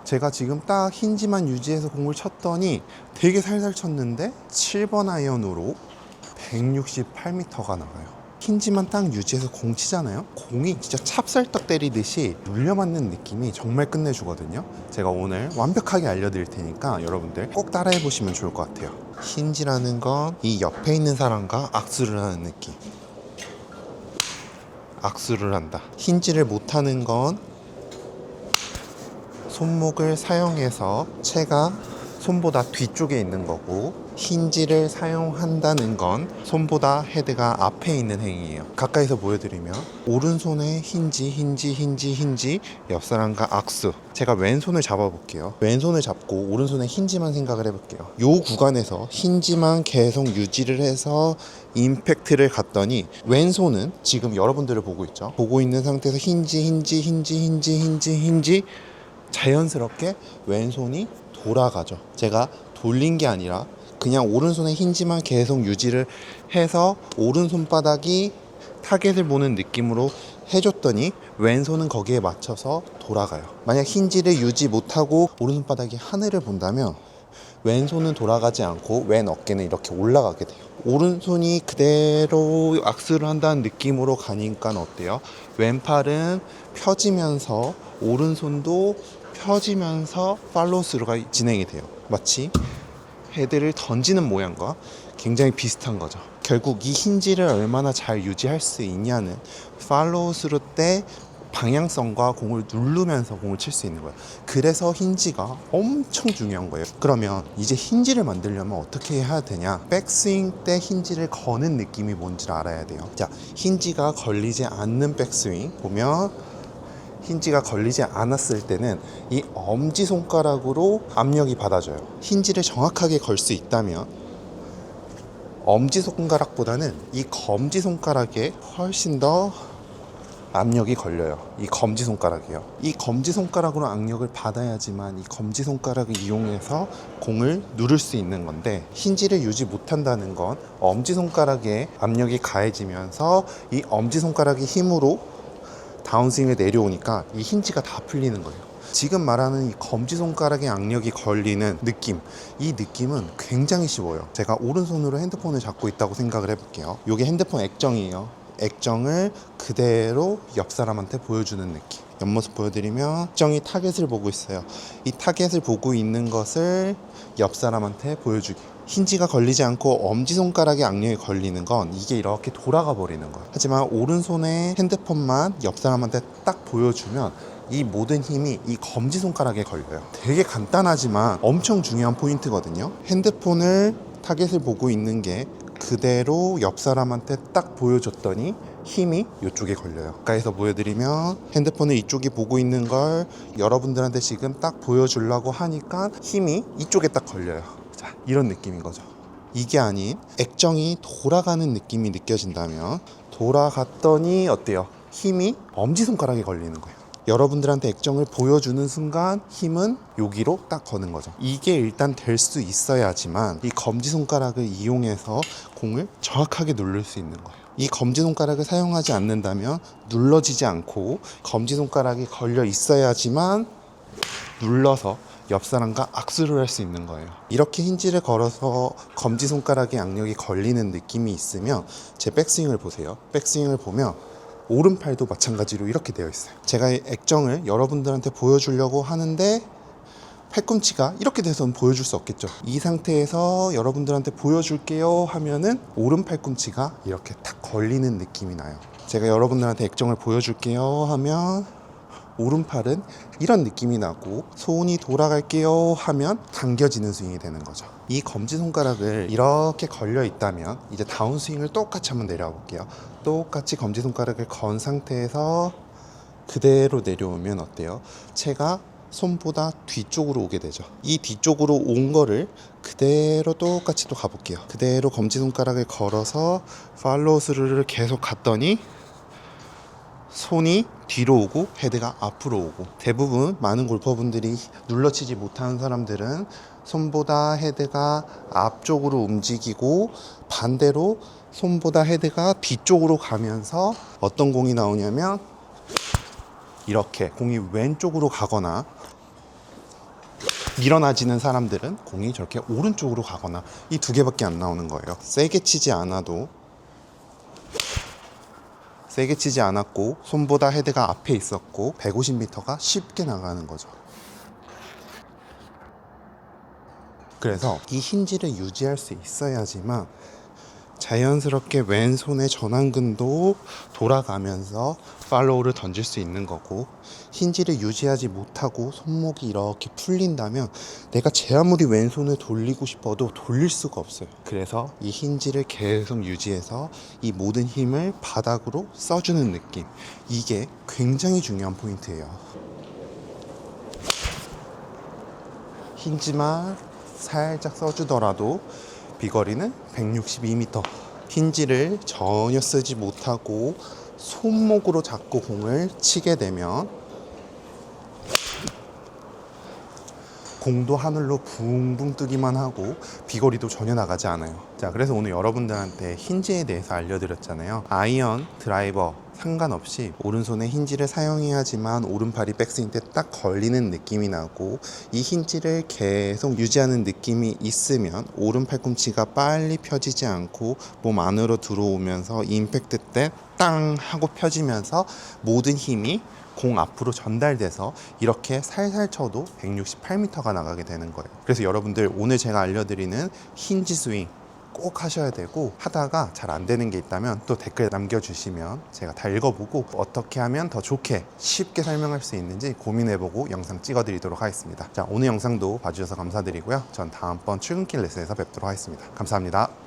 제가 지금 딱 힌지만 유지해서 공을 쳤더니 되게 살살 쳤는데 7번 아이언으로 168m가 나가요. 힌지만 딱 유지해서 공 치잖아요. 공이 진짜 찹쌀떡 때리듯이 눌려맞는 느낌이 정말 끝내주거든요. 제가 오늘 완벽하게 알려드릴 테니까 여러분들 꼭 따라해 보시면 좋을 것 같아요. 힌지라는 건 이 옆에 있는 사람과 악수를 하는 느낌. 악수를 한다. 힌지를 못하는 건 손목을 사용해서 채가 손보다 뒤쪽에 있는 거고, 힌지를 사용한다는 건 손보다 헤드가 앞에 있는 행위예요. 가까이서 보여드리면 오른손에 힌지, 옆 사람과 악수. 제가 왼손을 잡아볼게요. 왼손을 잡고 오른손에 힌지만 생각을 해볼게요. 이 구간에서 힌지만 계속 유지를 해서 임팩트를 갔더니 왼손은 지금 여러분들을 보고 있죠. 보고 있는 상태에서 힌지 자연스럽게 왼손이 돌아가죠. 제가 돌린 게 아니라 그냥 오른손의 힌지만 계속 유지를 해서 오른손바닥이 타겟을 보는 느낌으로 해줬더니 왼손은 거기에 맞춰서 돌아가요. 만약 힌지를 유지 못하고 오른손바닥이 하늘을 본다면 왼손은 돌아가지 않고 왼 어깨는 이렇게 올라가게 돼요. 오른손이 그대로 악수를 한다는 느낌으로 가니까 어때요? 왼팔은 펴지면서 오른손도 펴지면서 팔로우스루가 진행이 돼요. 마치 헤드를 던지는 모양과 굉장히 비슷한 거죠. 결국 이 힌지를 얼마나 잘 유지할 수 있냐는 팔로우스루 때 방향성과 공을 누르면서 공을 칠 수 있는 거예요. 그래서 힌지가 엄청 중요한 거예요. 그러면 이제 힌지를 만들려면 어떻게 해야 되냐? 백스윙 때 힌지를 거는 느낌이 뭔지를 알아야 돼요. 자, 힌지가 걸리지 않는 백스윙 보면, 힌지가 걸리지 않았을 때는 이 엄지손가락으로 압력이 받아줘요. 힌지를 정확하게 걸 수 있다면 엄지손가락보다는 이 검지손가락에 훨씬 더 압력이 걸려요. 이 검지손가락이요. 이 검지손가락으로 압력을 받아야지만 이 검지손가락을 이용해서 공을 누를 수 있는 건데, 힌지를 유지 못한다는 건 엄지손가락에 압력이 가해지면서 이 엄지손가락의 힘으로 다운스윙을 내려오니까 이 힌지가 다 풀리는 거예요. 지금 말하는 이 검지손가락에 악력이 걸리는 느낌, 이 느낌은 굉장히 쉬워요. 제가 오른손으로 핸드폰을 잡고 있다고 생각을 해볼게요. 이게 핸드폰 액정이에요. 액정을 그대로 옆 사람한테 보여주는 느낌. 옆모습 보여드리면 액정이 타겟을 보고 있어요. 이 타겟을 보고 있는 것을 옆 사람한테 보여주기. 힌지가 걸리지 않고 엄지손가락에 악력이 걸리는 건 이게 이렇게 돌아가 버리는 거예요. 하지만 오른손에 핸드폰만 옆 사람한테 딱 보여주면 이 모든 힘이 이 검지손가락에 걸려요. 되게 간단하지만 엄청 중요한 포인트거든요. 핸드폰을 타겟을 보고 있는 게 그대로 옆 사람한테 딱 보여줬더니 힘이 이쪽에 걸려요. 가까이서 보여드리면 핸드폰을 이쪽이 보고 있는 걸 여러분들한테 지금 딱 보여주려고 하니까 힘이 이쪽에 딱 걸려요. 자, 이런 느낌인 거죠. 이게 아닌 액정이 돌아가는 느낌이 느껴진다면, 돌아갔더니 어때요? 힘이 엄지손가락에 걸리는 거예요. 여러분들한테 액정을 보여주는 순간 힘은 여기로 딱 거는 거죠. 이게 일단 될 수 있어야지만 이 검지손가락을 이용해서 공을 정확하게 누를 수 있는 거예요. 이 검지손가락을 사용하지 않는다면 눌러지지 않고 검지손가락이 걸려 있어야지만 눌러서 옆 사람과 악수를 할 수 있는 거예요. 이렇게 힌지를 걸어서 검지손가락에 악력이 걸리는 느낌이 있으면 제 백스윙을 보세요. 백스윙을 보면 오른팔도 마찬가지로 이렇게 되어 있어요. 제가 액정을 여러분들한테 보여주려고 하는데 팔꿈치가 이렇게 돼서는 보여줄 수 없겠죠. 이 상태에서 여러분들한테 보여줄게요 하면은 오른 팔꿈치가 이렇게 탁 걸리는 느낌이 나요. 제가 여러분들한테 액정을 보여줄게요 하면 오른팔은 이런 느낌이 나고, 손이 돌아갈게요 하면 당겨지는 스윙이 되는 거죠. 이 검지손가락을 이렇게 걸려 있다면 이제 다운스윙을 똑같이 한번 내려와 볼게요. 똑같이 검지손가락을 건 상태에서 그대로 내려오면 어때요? 채가 손보다 뒤쪽으로 오게 되죠. 이 뒤쪽으로 온 거를 그대로 똑같이 또 가볼게요. 그대로 검지손가락을 걸어서 팔로우 스루를 계속 갔더니 손이 뒤로 오고 헤드가 앞으로 오고, 대부분 많은 골퍼분들이 눌러치지 못하는 사람들은 손보다 헤드가 앞쪽으로 움직이고 반대로 손보다 헤드가 뒤쪽으로 가면서 어떤 공이 나오냐면 이렇게 공이 왼쪽으로 가거나 밀어나지는 사람들은 공이 저렇게 오른쪽으로 가거나 이 두 개밖에 안 나오는 거예요. 세게 치지 않았고 손보다 헤드가 앞에 있었고 150m가 쉽게 나가는 거죠. 그래서 이 힌지를 유지할 수 있어야지만 자연스럽게 왼손의 전완근도 돌아가면서 팔로우를 던질 수 있는 거고, 힌지를 유지하지 못하고 손목이 이렇게 풀린다면 내가 제 아무리 왼손을 돌리고 싶어도 돌릴 수가 없어요. 그래서 이 힌지를 계속 유지해서 이 모든 힘을 바닥으로 써주는 느낌, 이게 굉장히 중요한 포인트예요. 힌지만 살짝 써주더라도 비거리는 162m. 힌지를 전혀 쓰지 못하고 손목으로 잡고 공을 치게 되면 공도 하늘로 붕붕 뜨기만 하고 비거리도 전혀 나가지 않아요. 자, 그래서 오늘 여러분들한테 힌지에 대해서 알려드렸잖아요. 아이언, 드라이버 상관없이 오른손에 힌지를 사용해야지만 오른팔이 백스윙 때 딱 걸리는 느낌이 나고, 이 힌지를 계속 유지하는 느낌이 있으면 오른 팔꿈치가 빨리 펴지지 않고 몸 안으로 들어오면서 임팩트 때 땅 하고 펴지면서 모든 힘이 공 앞으로 전달돼서 이렇게 살살 쳐도 168m가 나가게 되는 거예요. 그래서 여러분들 오늘 제가 알려드리는 힌지 스윙 꼭 하셔야 되고, 하다가 잘 안 되는 게 있다면 또 댓글 남겨주시면 제가 다 읽어보고 어떻게 하면 더 좋게 쉽게 설명할 수 있는지 고민해보고 영상 찍어드리도록 하겠습니다. 자, 오늘 영상도 봐주셔서 감사드리고요. 전 다음번 출근길 레슨에서 뵙도록 하겠습니다. 감사합니다.